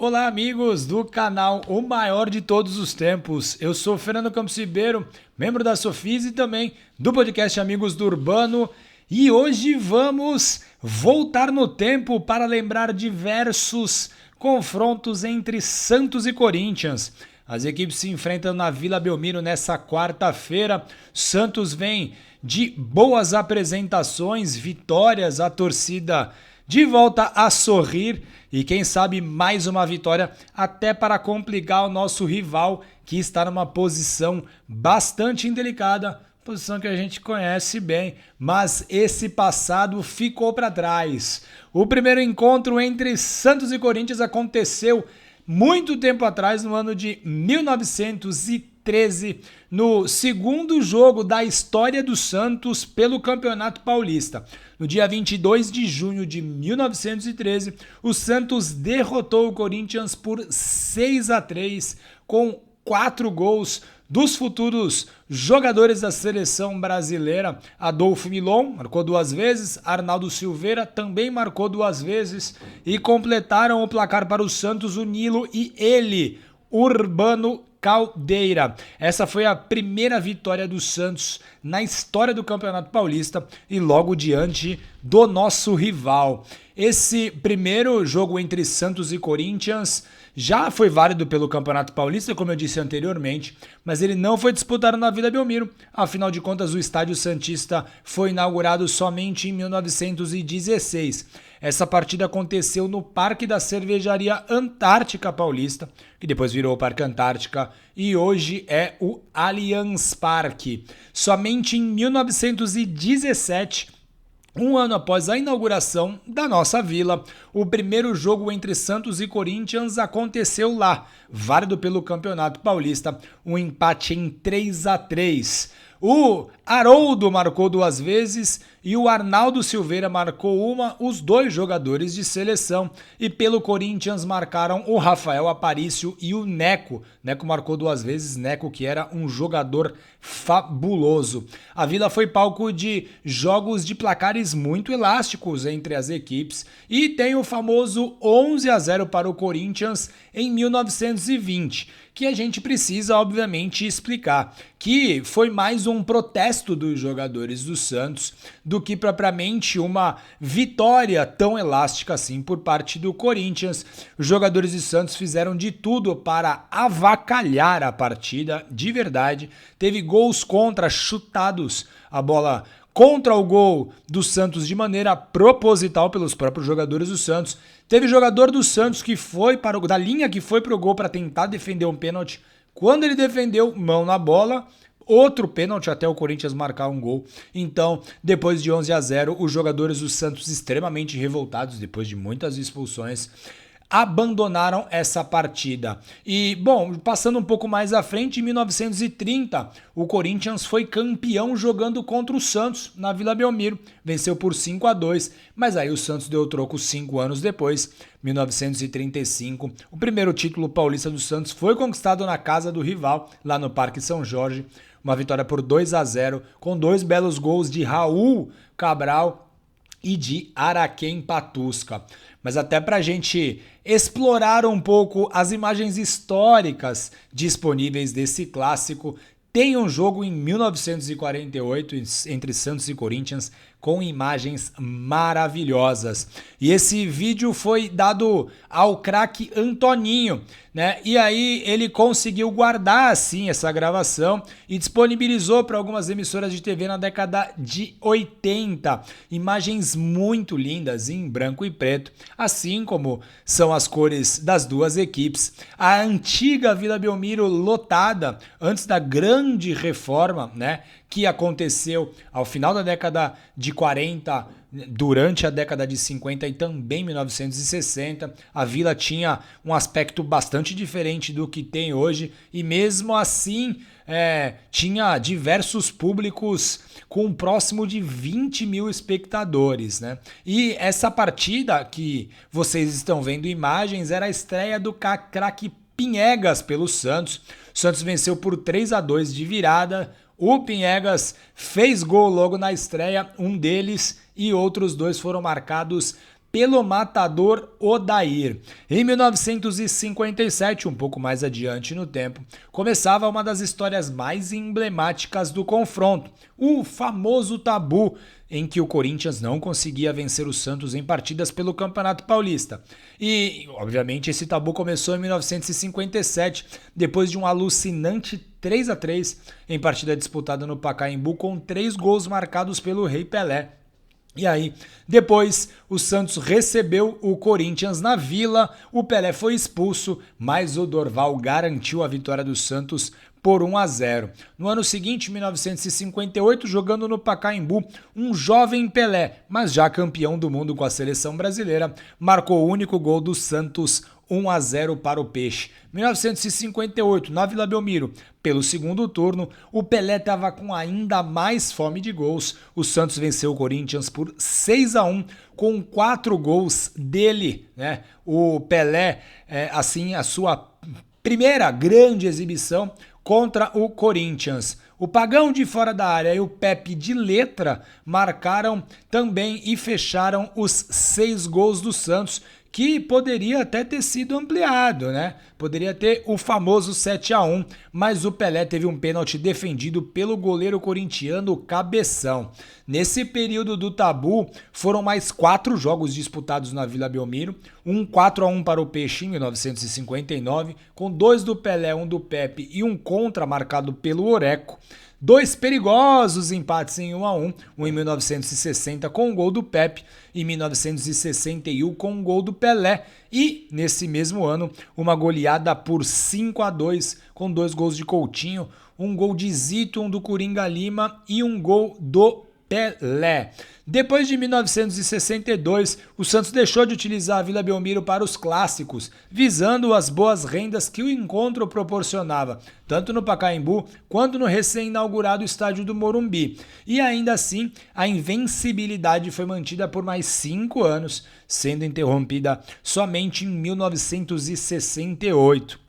Olá, amigos do canal O Maior de Todos os Tempos. Eu sou Fernando Campos Ribeiro, membro da Sofis e também do podcast Amigos do Urbano. E hoje vamos voltar no tempo para lembrar diversos confrontos entre Santos e Corinthians. As equipes se enfrentam na Vila Belmiro nessa quarta-feira. Santos vem de boas apresentações, vitórias, a torcida de volta a sorrir e quem sabe mais uma vitória até para complicar o nosso rival que está numa posição bastante indelicada, posição que a gente conhece bem, mas esse passado ficou para trás. O primeiro encontro entre Santos e Corinthians aconteceu muito tempo atrás, no ano de 1913, no segundo jogo da história do Santos pelo Campeonato Paulista. No dia 22 de junho de 1913, o Santos derrotou o Corinthians por 6-3, com 4 gols dos futuros jogadores da seleção brasileira. Adolfo Milon marcou 2 vezes, Arnaldo Silveira também marcou 2 vezes e completaram o placar para o Santos o Nilo e ele, Urbano Caldeira. Essa foi a primeira vitória do Santos na história do Campeonato Paulista e logo diante do nosso rival. Esse primeiro jogo entre Santos e Corinthians já foi válido pelo Campeonato Paulista, como eu disse anteriormente, mas ele não foi disputado na Vila Belmiro. Afinal de contas, o Estádio Santista foi inaugurado somente em 1916. Essa partida aconteceu no Parque da Cervejaria Antártica Paulista, que depois virou o Parque Antártica e hoje é o Allianz Parque. Somente em 1917, um ano após a inauguração da nossa vila, o primeiro jogo entre Santos e Corinthians aconteceu lá, válido pelo Campeonato Paulista, um empate em 3-3. O Haroldo marcou 2 vezes e o Arnaldo Silveira marcou uma, os 2 jogadores de seleção. E pelo Corinthians marcaram o Rafael Aparício e o Neco. Neco marcou 2 vezes, Neco que era um jogador fabuloso. A Vila foi palco de jogos de placares muito elásticos entre as equipes e tem o famoso 11-0 para o Corinthians em 1920. Que a gente precisa, obviamente, explicar, que foi mais um protesto dos jogadores do Santos do que propriamente uma vitória tão elástica assim por parte do Corinthians. Os jogadores do Santos fizeram de tudo para avacalhar a partida, de verdade. Teve gols contra, chutados, a bola contra o gol do Santos de maneira proposital pelos próprios jogadores do Santos. Teve jogador do Santos que foi para da linha que foi para o gol para tentar defender um pênalti. Quando ele defendeu, mão na bola, outro pênalti até o Corinthians marcar um gol. Então, depois de 11-0, os jogadores do Santos extremamente revoltados, depois de muitas expulsões, abandonaram essa partida. E, bom, passando um pouco mais à frente, em 1930, o Corinthians foi campeão jogando contra o Santos na Vila Belmiro. Venceu por 5-2, mas aí o Santos deu o troco 5 anos depois, 1935. O primeiro título paulista do Santos foi conquistado na casa do rival, lá no Parque São Jorge. Uma vitória por 2-0, com 2 belos gols de Raul Cabral e de Araquém Patusca. Mas até para a gente explorar um pouco as imagens históricas disponíveis desse clássico, tem um jogo em 1948 entre Santos e Corinthians com imagens maravilhosas. E esse vídeo foi dado ao craque Antoninho, né? E aí ele conseguiu guardar assim essa gravação e disponibilizou para algumas emissoras de TV na década de 80. Imagens muito lindas em branco e preto, assim como são as cores das duas equipes. A antiga Vila Belmiro lotada antes da grande reforma, né, que aconteceu ao final da década de 40, durante a década de 50 e também 1960. A vila tinha um aspecto bastante diferente do que tem hoje e mesmo assim tinha diversos públicos com próximo de 20 mil espectadores, né? E essa partida que vocês estão vendo imagens era a estreia do craque Pinegas pelo Santos. O Santos venceu por 3-2 de virada. O Pinegas fez gol logo na estreia, um deles, e outros 2 foram marcados pelo matador Odair. Em 1957, um pouco mais adiante no tempo, começava uma das histórias mais emblemáticas do confronto, o famoso tabu em que o Corinthians não conseguia vencer o Santos em partidas pelo Campeonato Paulista. E, obviamente, esse tabu começou em 1957, depois de um alucinante 3-3 em partida disputada no Pacaembu, com 3 gols marcados pelo Rei Pelé. E aí, depois, o Santos recebeu o Corinthians na Vila, o Pelé foi expulso, mas o Dorval garantiu a vitória do Santos por 1-0. No ano seguinte, 1958, jogando no Pacaembu, um jovem Pelé, mas já campeão do mundo com a seleção brasileira, marcou o único gol do Santos, 1-0 para o Peixe. 1958, na Vila Belmiro, pelo segundo turno, o Pelé estava com ainda mais fome de gols. O Santos venceu o Corinthians por 6-1, com 4 gols dele, né? O Pelé, assim, a sua primeira grande exibição contra o Corinthians. O Pagão de fora da área e o Pepe de letra marcaram também e fecharam os 6 gols do Santos, que poderia até ter sido ampliado, né? Poderia ter o famoso 7-1, mas o Pelé teve um pênalti defendido pelo goleiro corintiano Cabeção. Nesse período do tabu, foram mais 4 jogos disputados na Vila Belmiro, um 4-1 para o Peixe em 1959, com 2 do Pelé, 1 do Pepe e um contra marcado pelo Oreco. 2 perigosos empates em 1-1, um em 1960 com o gol do Pepe, em 1961 com o gol do Pelé e, nesse mesmo ano, uma goleada por 5-2 com 2 gols de Coutinho, um gol de Zito, um do Coringa Lima e um gol do Pelé. Depois de 1962, o Santos deixou de utilizar a Vila Belmiro para os clássicos, visando as boas rendas que o encontro proporcionava, tanto no Pacaembu quanto no recém-inaugurado estádio do Morumbi. E ainda assim, a invencibilidade foi mantida por mais 5 anos, sendo interrompida somente em 1968.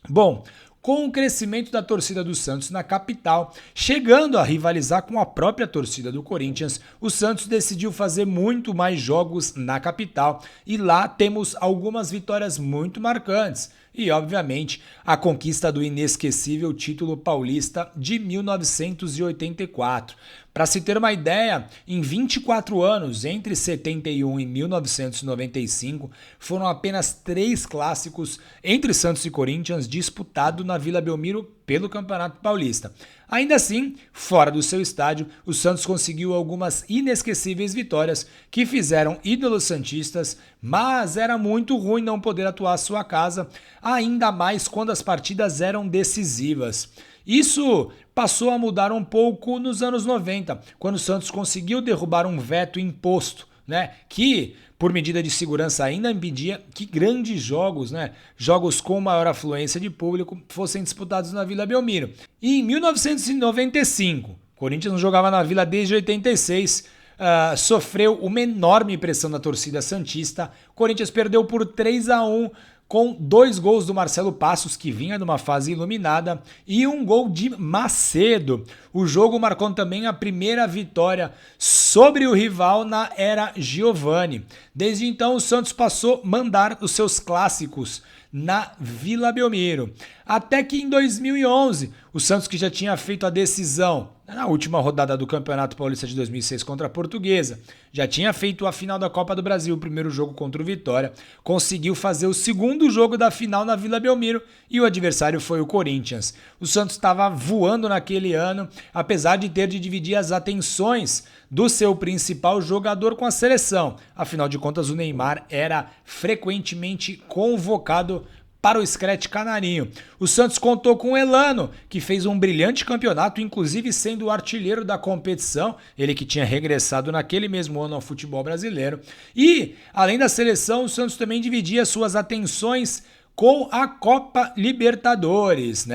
Bom, com o crescimento da torcida do Santos na capital, chegando a rivalizar com a própria torcida do Corinthians, o Santos decidiu fazer muito mais jogos na capital e lá temos algumas vitórias muito marcantes e, obviamente, a conquista do inesquecível título paulista de 1984. Para se ter uma ideia, em 24 anos, entre 71 e 1995, foram apenas 3 clássicos entre Santos e Corinthians disputados na Vila Belmiro pelo Campeonato Paulista. Ainda assim, fora do seu estádio, o Santos conseguiu algumas inesquecíveis vitórias que fizeram ídolos santistas, mas era muito ruim não poder atuar à sua casa, ainda mais quando as partidas eram decisivas. Isso passou a mudar um pouco nos anos 90, quando o Santos conseguiu derrubar um veto imposto, né, que, por medida de segurança, ainda impedia que grandes jogos, jogos com maior afluência de público, fossem disputados na Vila Belmiro. E em 1995, o Corinthians não jogava na Vila desde 86, sofreu uma enorme pressão da torcida santista. O Corinthians perdeu por 3-1, com 2 gols do Marcelo Passos, que vinha numa fase iluminada, e um gol de Macedo. O jogo marcou também a primeira vitória sobre o rival na era Giovani. Desde então, o Santos passou a mandar os seus clássicos na Vila Belmiro. Até que em 2011, o Santos, que já tinha feito a decisão na última rodada do Campeonato Paulista de 2006 contra a Portuguesa, já tinha feito a final da Copa do Brasil, o primeiro jogo contra o Vitória, conseguiu fazer o segundo jogo da final na Vila Belmiro e o adversário foi o Corinthians. O Santos estava voando naquele ano, apesar de ter de dividir as atenções do seu principal jogador com a seleção. Afinal de contas, o Neymar era frequentemente convocado para o Scratch Canarinho. O Santos contou com o Elano, que fez um brilhante campeonato, inclusive sendo o artilheiro da competição, ele que tinha regressado naquele mesmo ano ao futebol brasileiro. E, além da seleção, o Santos também dividia suas atenções com a Copa Libertadores,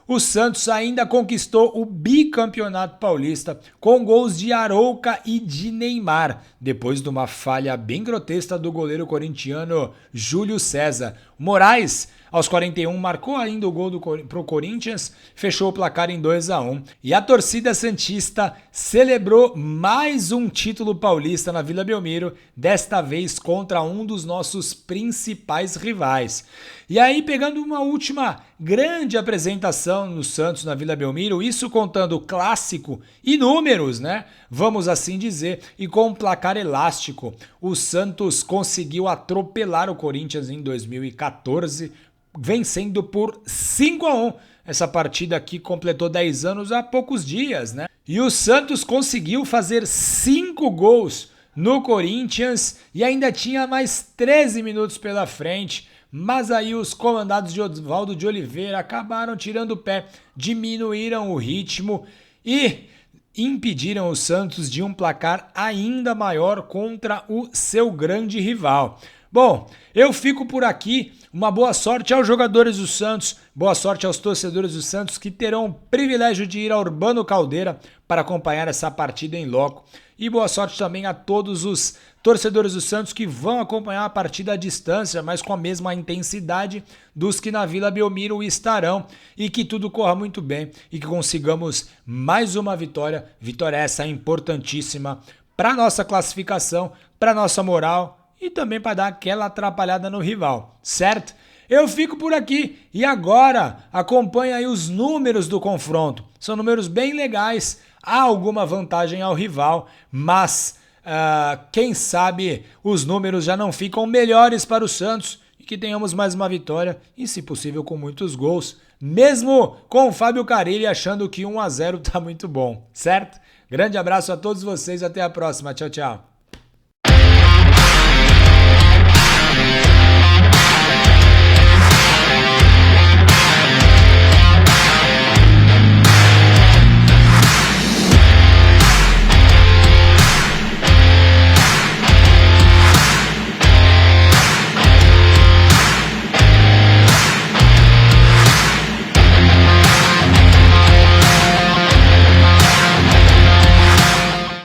O Santos ainda conquistou o bicampeonato paulista com gols de Arouca e de Neymar, depois de uma falha bem grotesca do goleiro corintiano Júlio César. Moraes, aos 41 marcou ainda o gol pro Corinthians, fechou o placar em 2-1. E a torcida santista celebrou mais um título paulista na Vila Belmiro, desta vez contra um dos nossos principais rivais. E aí, pegando uma última grande apresentação no Santos na Vila Belmiro, isso contando clássico e números, né? Vamos assim dizer, e com um placar elástico. O Santos conseguiu atropelar o Corinthians em 2014, vencendo por 5-1. Essa partida aqui completou 10 anos há poucos dias, né? E o Santos conseguiu fazer 5 gols no Corinthians e ainda tinha mais 13 minutos pela frente. Mas aí os comandados de Oswaldo de Oliveira acabaram tirando o pé, diminuíram o ritmo e impediram o Santos de um placar ainda maior contra o seu grande rival. Bom, eu fico por aqui. Uma boa sorte aos jogadores do Santos, boa sorte aos torcedores do Santos que terão o privilégio de ir ao Urbano Caldeira para acompanhar essa partida em loco. E boa sorte também a todos os torcedores do Santos que vão acompanhar a partida à distância, mas com a mesma intensidade dos que na Vila Belmiro estarão. E que tudo corra muito bem e que consigamos mais uma vitória. Vitória essa importantíssima para a nossa classificação, para a nossa moral e também para dar aquela atrapalhada no rival, certo? Eu fico por aqui e agora acompanha aí os números do confronto. São números bem legais, há alguma vantagem ao rival, mas quem sabe os números já não ficam melhores para o Santos e que tenhamos mais uma vitória e, se possível, com muitos gols, mesmo com o Fábio Carille achando que 1-0 tá muito bom, certo? Grande abraço a todos vocês, até a próxima, tchau, tchau.